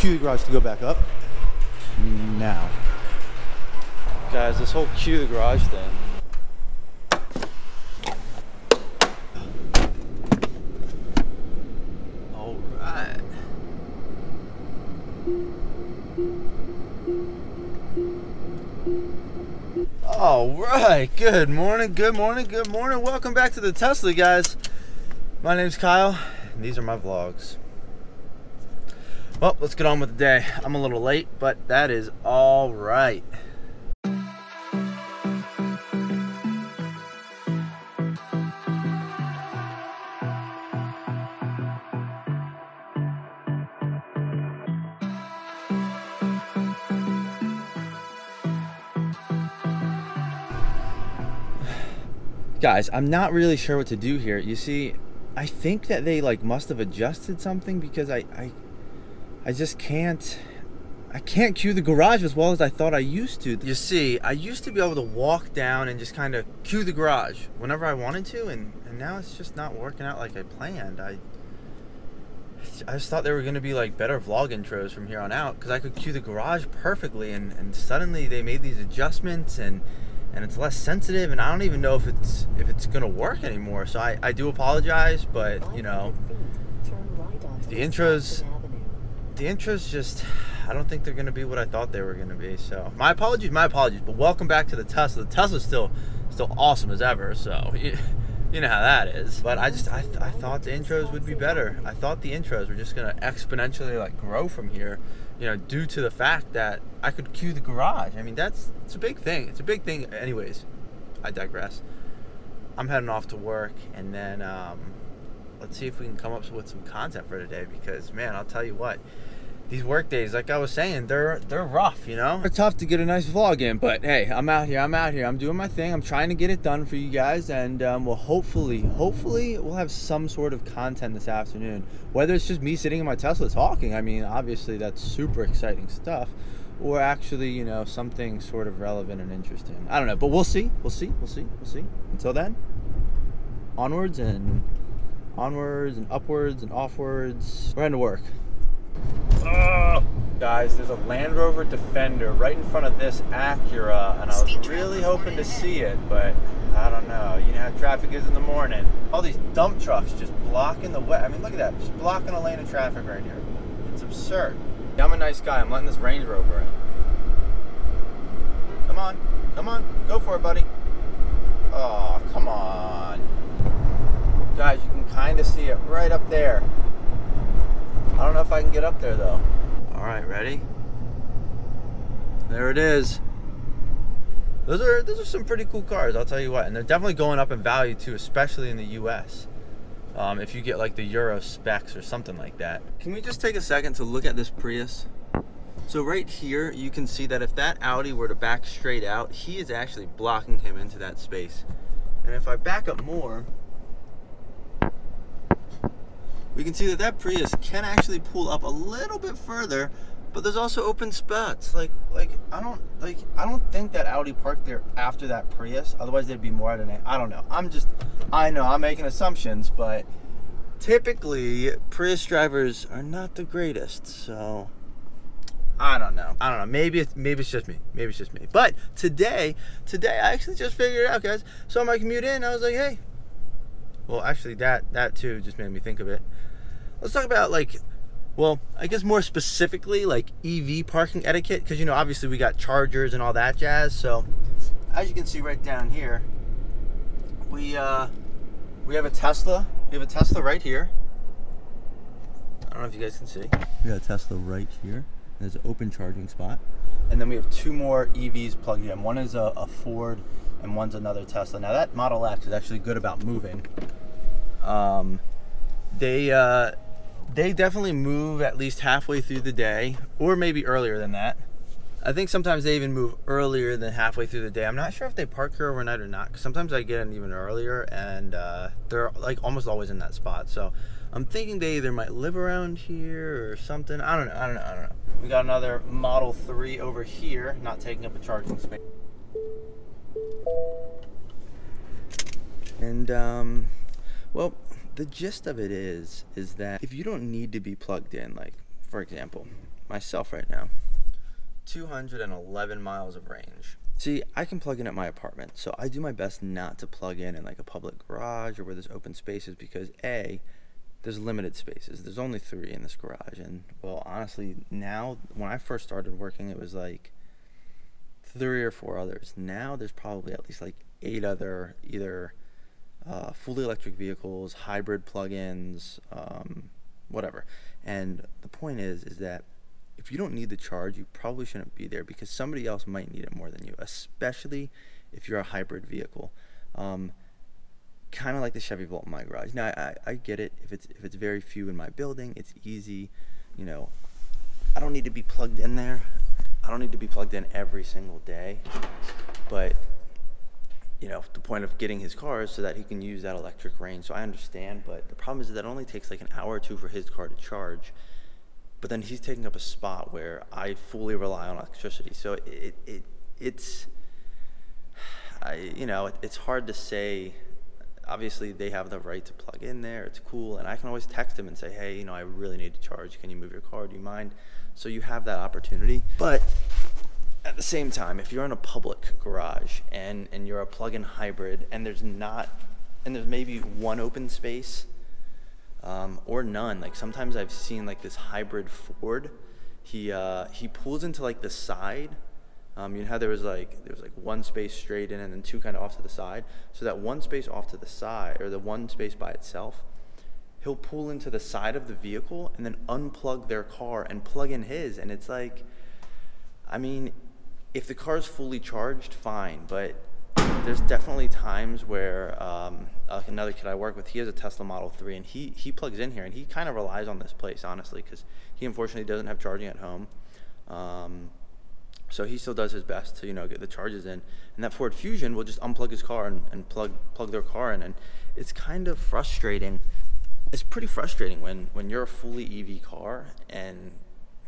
cue the garage to go back up. Now. Guys, this whole cue the garage thing. Alright. Alright, good morning, good morning, good morning. Welcome back to the Tesla, guys. My name's Kyle, and these are my vlogs. Well, let's get on with the day. I'm a little late, but that is alright. Guys, I'm not really sure what to do here. You see, I think that they must have adjusted something because I just can't cue the garage as well as I thought I used to. You see, I used to be able to walk down and just kind of cue the garage whenever I wanted to, and now it's just not working out like I planned. I just thought there were going to be better vlog intros from here on out because I could cue the garage perfectly, and suddenly they made these adjustments and it's less sensitive, and I don't even know if it's gonna work anymore. So I do apologize, but you know, the intros just, I don't think they're gonna be what I thought they were gonna be. So my apologies. But welcome back to the Tesla. The Tesla's still awesome as ever. So you know how that is. But I thought the intros would be better. I thought the intros were just gonna exponentially grow from here. You know, due to the fact that I could cue the garage. I mean, it's a big thing. It's a big thing. Anyways, I digress. I'm heading off to work, and then let's see if we can come up with some content for today. Because man, I'll tell you what, these work days, like I was saying, they're rough. You know, it's tough to get a nice vlog in. But hey, I'm out here. I'm doing my thing. I'm trying to get it done for you guys, and we'll hopefully we'll have some sort of content this afternoon. Whether it's just me sitting in my Tesla talking, I mean, obviously that's super exciting stuff, or actually, you know, something sort of relevant and interesting. I don't know, but we'll see. Until then, onwards and upwards and offwards. We're heading to work. Guys, there's a Land Rover Defender right in front of this Acura, and I was really hoping to see it, but I don't know. You know how traffic is in the morning. All these dump trucks just blocking the way. I mean, look at that. Just blocking a lane of traffic right here. It's absurd. Yeah, I'm a nice guy. I'm letting this Range Rover in. Come on. Go for it, buddy. Oh, come on. Guys, you can kind of see it right up there. I don't know if I can get up there, though. All right, ready? There it is. Those are some pretty cool cars, I'll tell you what, and they're definitely going up in value too, especially in the US. If you get the Euro specs or something like that. Can we just take a second to look at this Prius? So right here, you can see that if that Audi were to back straight out, he is actually blocking him into that space. And if I back up more, we can see that that Prius can actually pull up a little bit further, but there's also open spots. I don't think that Audi parked there after that Prius. Otherwise, there'd be more out of it. I don't know. I know I'm making assumptions, but typically Prius drivers are not the greatest. So I don't know. Maybe it's just me. But today I actually just figured it out, guys. So on my commute in, I was like, hey. Well, actually, that too just made me think of it. Let's talk about well, I guess more specifically EV parking etiquette, because you know, obviously we got chargers and all that jazz. So as you can see right down here, we have a Tesla. We have a Tesla right here. I don't know if you guys can see. We got a Tesla right here. There's an open charging spot, and then we have two more EVs plugged in. One is a Ford, and one's another Tesla. Now that Model X is actually good about moving. They definitely move at least halfway through the day, or maybe earlier than that. I think sometimes they even move earlier than halfway through the day. I'm not sure if they park here overnight or not, because sometimes I get in even earlier, and they're almost always in that spot. So I'm thinking they either might live around here or something. I don't know. We got another Model 3 over here, not taking up a charging space. And well, the gist of it is that if you don't need to be plugged in, for example, myself right now. 211 miles of range. See, I can plug in at my apartment, so I do my best not to plug in like a public garage or where there's open spaces because A, there's limited spaces. There's only 3 in this garage, and well, honestly, now when I first started working, it was like 3 or 4 others. Now there's probably at least like 8 other either fully electric vehicles, hybrid plug-ins, whatever. And the point is that if you don't need the charge, you probably shouldn't be there because somebody else might need it more than you, especially if you're a hybrid vehicle. Kind of like the Chevy Volt in my garage. Now, I get it. If it's very few in my building, it's easy. You know, I don't need to be plugged in there. I don't need to be plugged in every single day. But, you know, the point of getting his car is so that he can use that electric range. So I understand, but the problem is that it only takes like an hour or 2 for his car to charge. But then he's taking up a spot where I fully rely on electricity. So it's hard to say. Obviously, they have the right to plug in there. It's cool. And I can always text him and say, hey, you know, I really need to charge. Can you move your car? Do you mind? So you have that opportunity. But at the same time, if you're in a public garage and you're a plug-in hybrid and there's maybe one open space or none. Like sometimes I've seen like this hybrid Ford. He pulls into like the side. You know how there was like one space straight in and then 2 kind of off to the side. So that one space off to the side, or the one space by itself, he'll pull into the side of the vehicle and then unplug their car and plug in his. And it's like, I mean, if the car's fully charged, fine. But there's definitely times where another kid I work with, he has a Tesla Model 3 and he plugs in here and he kind of relies on this place, honestly, because he unfortunately doesn't have charging at home. So he still does his best to, you know, get the charges in. And that Ford Fusion will just unplug his car and plug their car in. And it's kind of frustrating. It's pretty frustrating when you're a fully EV car and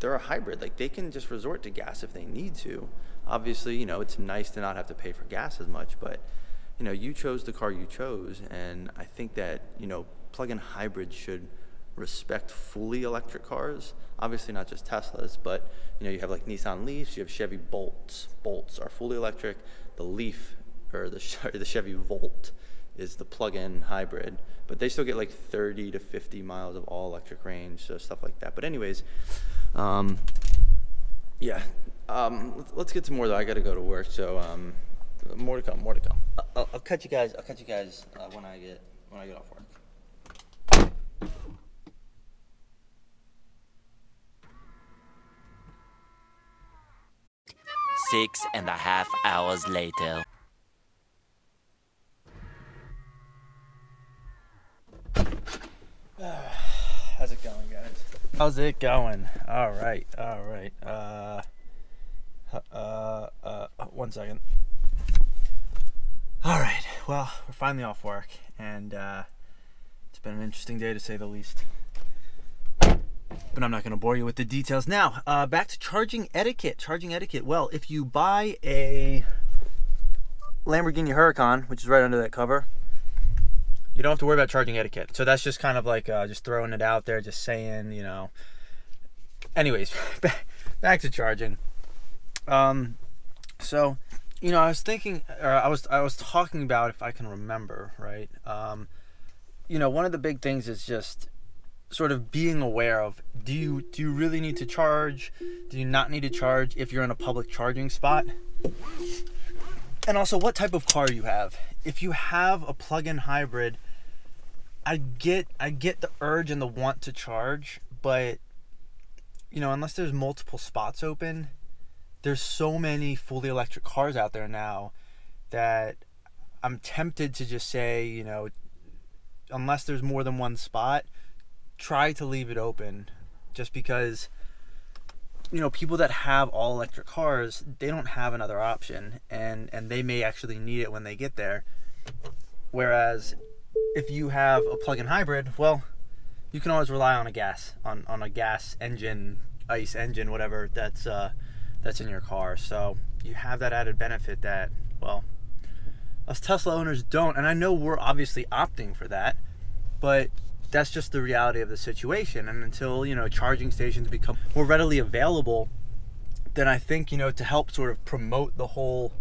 they're a hybrid. Like, they can just resort to gas if they need to. Obviously, you know, it's nice to not have to pay for gas as much, but, you know, you chose the car you chose. And I think that, you know, plug-in hybrids should respect fully electric cars. Obviously not just Teslas, but, you know, you have like Nissan Leafs, you have Chevy Bolts. Bolts are fully electric. The Leaf, or the Chevy Volt, is the plug-in hybrid, but they still get like 30 to 50 miles of all electric range, so stuff like that. But anyways, yeah, let's get to more though. I got to go to work, so more to come. I'll catch you guys when I get off work. 6.5 hours later. How's it going, guys? How's it going? All right. 1 second. All right. Well, we're finally off work, and it's been an interesting day to say the least. But I'm not going to bore you with the details now. Back to charging etiquette. Well, if you buy a Lamborghini Huracan, which is right under that cover, you don't have to worry about charging etiquette. So that's just kind of like just throwing it out there, just saying, you know. Anyways, back to charging. So, you know, I was thinking, or I was talking about, if I can remember, right? You know, one of the big things is just sort of being aware of, do you really need to charge? Do you not need to charge if you're in a public charging spot? And also, what type of car you have. If you have a plug-in hybrid, I get the urge and the want to charge, but, you know, unless there's multiple spots open, there's so many fully electric cars out there now that I'm tempted to just say, you know, unless there's more than one spot, try to leave it open, just because, you know, people that have all electric cars, they don't have another option, and they may actually need it when they get there. Whereas if you have a plug-in hybrid, well, you can always rely on a gas engine, ICE engine, whatever that's in your car. So you have that added benefit that, well, us Tesla owners don't. And I know we're obviously opting for that, but that's just the reality of the situation. And until, you know, charging stations become more readily available, then I think, you know, to help sort of promote the whole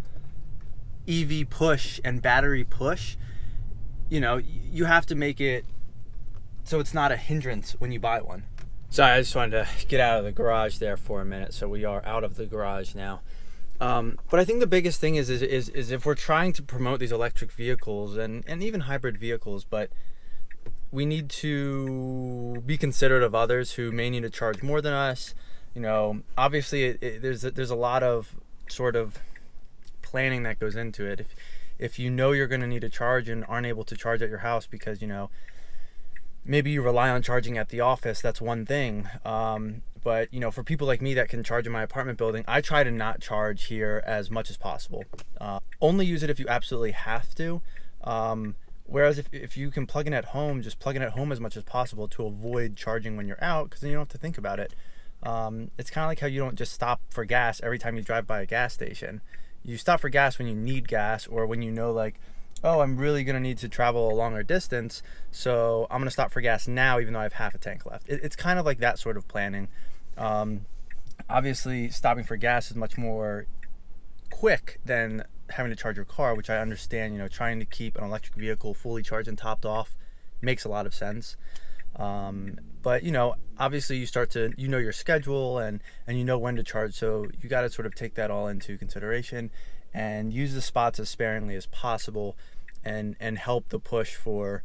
EV push and battery push, you know, you have to make it so it's not a hindrance when you buy one. Sorry, I just wanted to get out of the garage there for a minute. So we are out of the garage now. But I think the biggest thing is if we're trying to promote these electric vehicles and even hybrid vehicles, but we need to be considerate of others who may need to charge more than us. You know, obviously there's a lot of sort of planning that goes into it. If you know you're going to need to charge and aren't able to charge at your house because, you know, maybe you rely on charging at the office, that's one thing. But, you know, for people like me that can charge in my apartment building, I try to not charge here as much as possible. Only use it if you absolutely have to. Whereas if you can plug in at home, just plug in at home as much as possible to avoid charging when you're out, because then you don't have to think about it. It's kind of like how you don't just stop for gas every time you drive by a gas station. You stop for gas when you need gas, or when you know, like, oh, I'm really going to need to travel a longer distance, so I'm going to stop for gas now even though I have half a tank left. It's kind of like that sort of planning. Obviously, stopping for gas is much more quick than having to charge your car, which I understand. You know, trying to keep an electric vehicle fully charged and topped off makes a lot of sense. But, you know, obviously you start to, you know, your schedule and you know when to charge, so you got to sort of take that all into consideration and use the spots as sparingly as possible, and help the push for,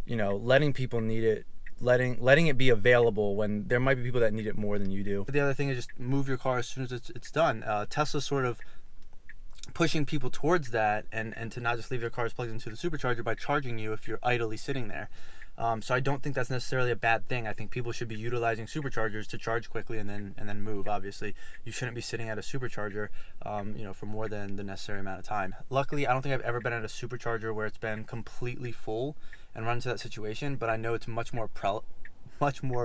you know, letting people need it, letting it be available when there might be people that need it more than you do. But the other thing is just move your car as soon as it's done. Tesla's sort of pushing people towards that, and to not just leave their cars plugged into the supercharger by charging you if you're idly sitting there. So I don't think that's necessarily a bad thing. I think people should be utilizing superchargers to charge quickly and then move. Obviously, you shouldn't be sitting at a supercharger, you know, for more than the necessary amount of time. Luckily, I don't think I've ever been at a supercharger where it's been completely full and run into that situation. But I know it's much more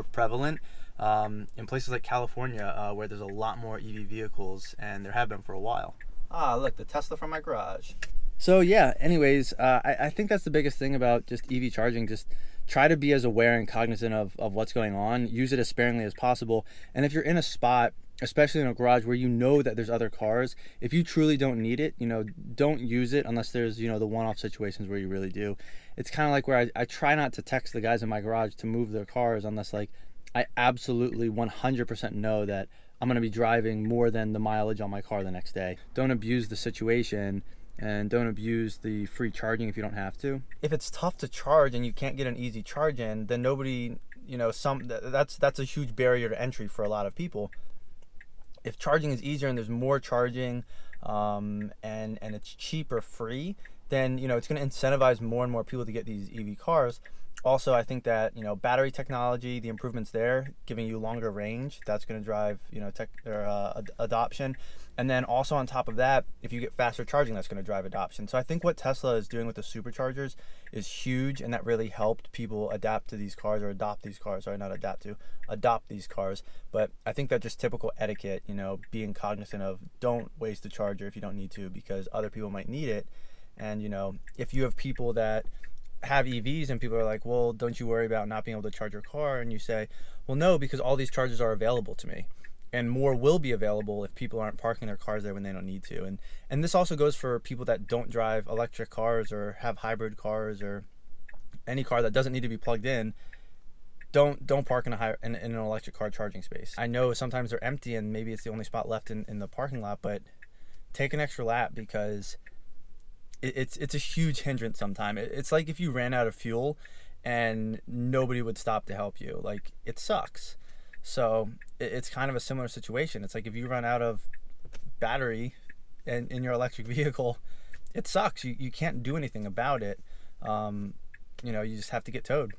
prevalent in places like California, where there's a lot more EV vehicles, and there have been for a while. Ah, look, the Tesla from my garage. So yeah, anyways, I think that's the biggest thing about just EV charging. Just try to be as aware and cognizant of what's going on. Use it as sparingly as possible. And if you're in a spot, especially in a garage where you know that there's other cars, if you truly don't need it, you know, don't use it unless there's, you know, the one-off situations where you really do. It's kind of like where I try not to text the guys in my garage to move their cars unless, like, I absolutely 100% know that I'm going to be driving more than the mileage on my car the next day. Don't abuse the situation, and don't abuse the free charging if you don't have to. If it's tough to charge and you can't get an easy charge in, then nobody, you know, that's a huge barrier to entry for a lot of people. If charging is easier and there's more charging, and it's cheap or free, then, you know, it's going to incentivize more and more people to get these EV cars. Also, I think that, you know, battery technology, the improvements there, giving you longer range, that's going to drive, you know, adoption. And then also on top of that, if you get faster charging, that's going to drive adoption. So I think what Tesla is doing with the superchargers is huge, and that really helped people adapt to these cars, or adopt these cars. Sorry, not adapt to, adopt these cars. But I think that just typical etiquette, you know, being cognizant of don't waste a charger if you don't need to, because other people might need it. And, you know, if you have people that have EVs and people are like, well, don't you worry about not being able to charge your car? And you say, well, no, because all these chargers are available to me, and more will be available if people aren't parking their cars there when they don't need to. And this also goes for people that don't drive electric cars or have hybrid cars or any car that doesn't need to be plugged in. Don't park in an electric car charging space. I know sometimes they're empty and maybe it's the only spot left in the parking lot, but take an extra lap, because it's a huge hindrance sometimes. It's like if you ran out of fuel and nobody would stop to help you. Like, it sucks. So it's kind of a similar situation. It's like if you run out of battery in your electric vehicle, it sucks. You can't do anything about it. You know, you just have to get towed.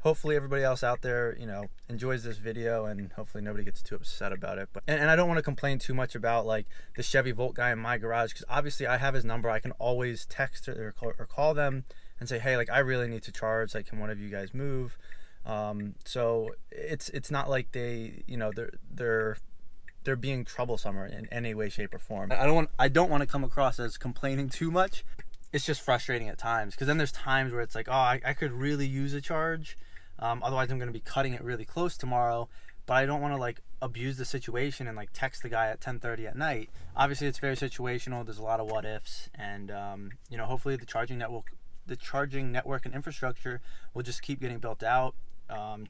Hopefully everybody else out there, you know, enjoys this video, and hopefully nobody gets too upset about it. But and I don't want to complain too much about, like, the Chevy Volt guy in my garage, because obviously I have his number. I can always text or call them and say, hey, like, I really need to charge. Like, can one of you guys move? So it's not like they, you know, they're being troublesome or in any way, shape, or form. I don't want to come across as complaining too much. It's just frustrating at times, because then there's times where it's like, oh, I could really use a charge. Otherwise, I'm going to be cutting it really close tomorrow. But I don't want to like abuse the situation and like text the guy at 10:30 at night. Obviously, it's very situational. There's a lot of what ifs, and you know, hopefully the charging network and infrastructure will just keep getting built out.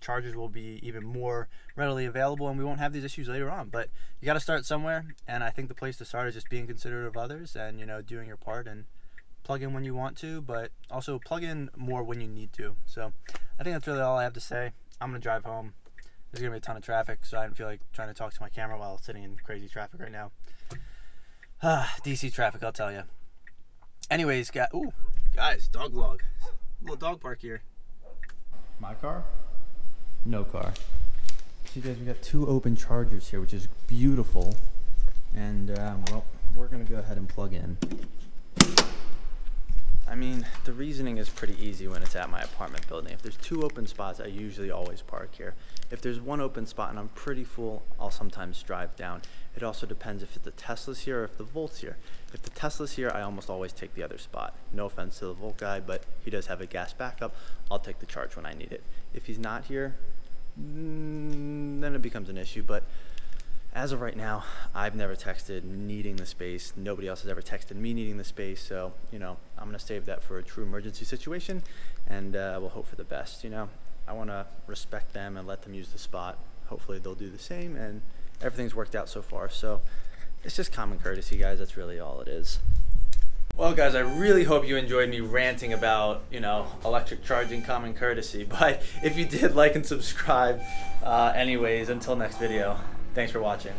Chargers will be even more readily available, and we won't have these issues later on. But you got to start somewhere, and I think the place to start is just being considerate of others and, you know, doing your part and plug in when you want to, but also plug in more when you need to. So I think that's really all I have to say. I'm gonna drive home. There's gonna be a ton of traffic, so I don't feel like trying to talk to my camera while sitting in crazy traffic right now. DC traffic, I'll tell you. Anyways, guys, dog vlog. Little dog park here. My car? No car. So you guys, we got 2 open chargers here, which is beautiful. And well, we're gonna go ahead and plug in. I mean, the reasoning is pretty easy when it's at my apartment building. If there's 2 open spots, I usually always park here. If there's 1 open spot and I'm pretty full, I'll sometimes drive down. It also depends if the Tesla's here or if the Volt's here. If the Tesla's here, I almost always take the other spot. No offense to the Volt guy, but he does have a gas backup. I'll take the charge when I need it. If he's not here, then it becomes an issue. But as of right now, I've never texted needing the space. Nobody else has ever texted me needing the space. So, you know, I'm gonna save that for a true emergency situation, and we'll hope for the best. You know, I wanna respect them and let them use the spot. Hopefully they'll do the same, and everything's worked out so far. So it's just common courtesy, guys. That's really all it is. Well, guys, I really hope you enjoyed me ranting about, you know, electric charging common courtesy. But if you did, like and subscribe. Anyways, until next video. Thanks for watching.